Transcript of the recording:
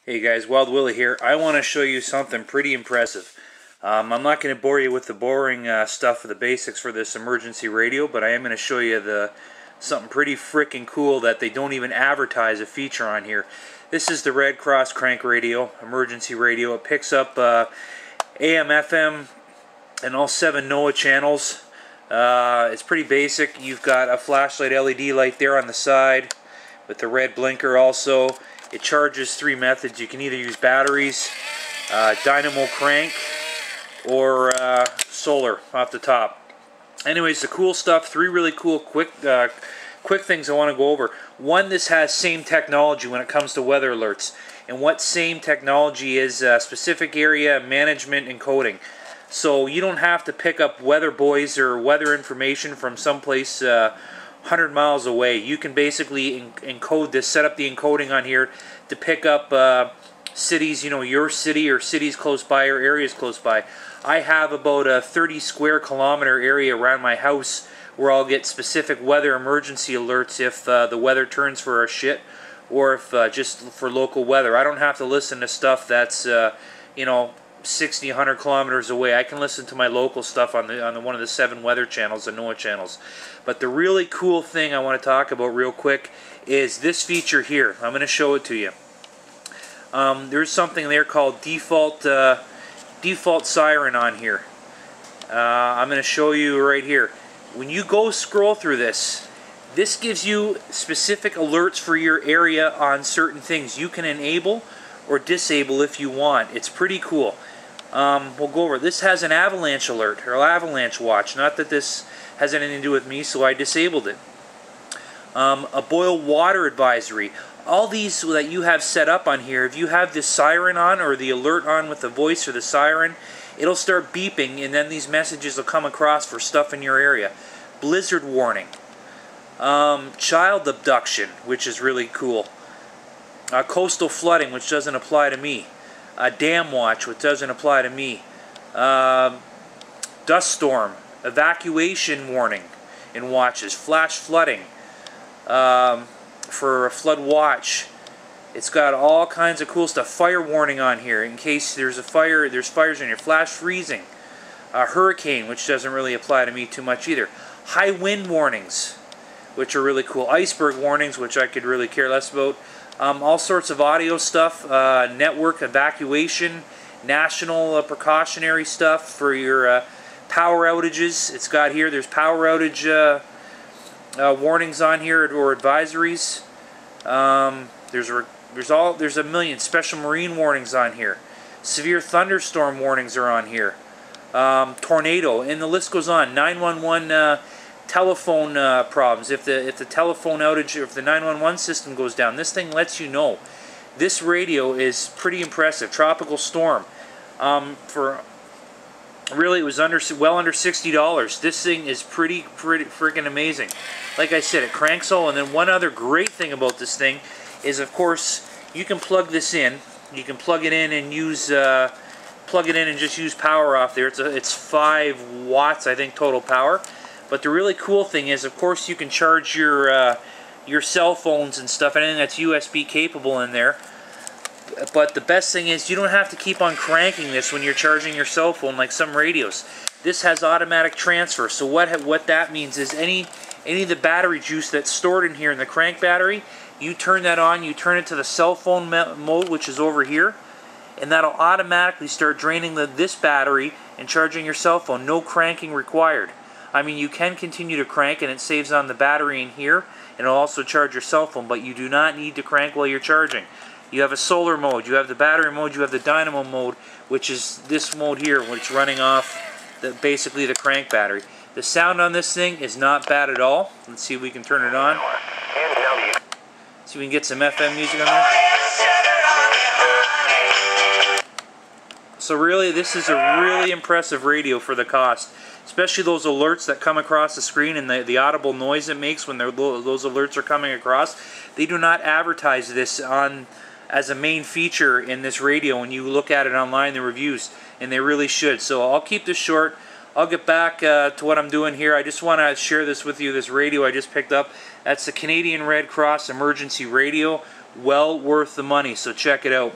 Hey guys, Wild Willie here. I want to show you something pretty impressive. I'm not going to bore you with the boring stuff of the basics for this emergency radio, but I am going to show you something pretty freaking cool that they don't even advertise a feature on here. This is the Red Cross crank radio, emergency radio. It picks up AM, FM, and all 7 NOAA channels. It's pretty basic. You've got a flashlight LED light there on the side with the red blinker also. It charges 3 methods. You can either use batteries, dynamo crank, or solar off the top. Anyways, the cool stuff, 3 really cool quick things I want to go over. One, this has S.A.M.E technology when it comes to weather alerts. And what S.A.M.E technology is, specific area management encoding. So you don't have to pick up weather buoys or weather information from someplace 100 miles away. You can basically encode this, set up the encoding on here to pick up cities, you know, your city or cities close by or areas close by. I have about a 30 square kilometer area around my house where I'll get specific weather emergency alerts if the weather turns for a shit, or if just for local weather. I don't have to listen to stuff that's you know, 60, 100 kilometers away. I can listen to my local stuff on one of the 7 weather channels, the NOAA channels. But the really cool thing I want to talk about real quick is this feature here. I'm going to show it to you. There's something there called default siren on here. I'm going to show you right here. When you go scroll through this, this gives you specific alerts for your area on certain things. You can enable or disable if you want. It's pretty cool. We'll go over. This has an avalanche alert or avalanche watch. Not that this has anything to do with me, so I disabled it. A boil water advisory. All these that you have set up on here, if you have this siren on or the alert on with the voice or the siren, it'll start beeping and then these messages will come across for stuff in your area. Blizzard warning. Child abduction, which is really cool. Coastal flooding, which doesn't apply to me. Dam watch, which doesn't apply to me. Dust storm. Evacuation warning in watches. Flash flooding. For a flood watch. It's got all kinds of cool stuff. Fire warning on here in case there's a fire. There's fires in here. Flash freezing. Hurricane, which doesn't really apply to me too much either. High wind warnings, which are really cool. Iceberg warnings, which I could really care less about. All sorts of audio stuff. Network evacuation. National precautionary stuff for your power outages. It's got here. There's power outage warnings on here or advisories. There's a million special marine warnings on here. Severe thunderstorm warnings are on here. Tornado, and the list goes on. 911 telephone problems. If the telephone outage, if the 911 system goes down, this thing lets you know. This radio is pretty impressive. Tropical storm. For really, it was well under $60. This thing is pretty freaking amazing. Like I said, it cranks all. And then one other great thing about this thing is, of course, you can plug this in. You can plug it in and use plug it in and just use power off there. It's 5 watts, I think, total power. But the really cool thing is, of course, you can charge your cell phones and stuff, anything that's USB capable in there. But the best thing is you don't have to keep on cranking this when you're charging your cell phone like some radios. This has automatic transfer. So what that means is any of the battery juice that's stored in here in the crank battery, you turn that on, you turn it to the cell phone mode, which is over here, and that'll automatically start draining this battery and charging your cell phone. No cranking required. I mean, you can continue to crank and it saves on the battery in here, and it'll also charge your cell phone, but you do not need to crank while you're charging. You have a solar mode, you have the battery mode, you have the dynamo mode, which is this mode here, which is running off basically the crank battery. The sound on this thing is not bad at all. Let's see if we can turn it on. See if we can get some FM music on there. So really, this is a really impressive radio for the cost. Especially those alerts that come across the screen and the audible noise it makes when those alerts are coming across. They do not advertise this as a main feature in this radio when you look at it online, the reviews, and they really should. So I'll keep this short. I'll get back to what I'm doing here. I just want to share this with you, this radio I just picked up. That's the Canadian Red Cross emergency radio. Well worth the money, so check it out.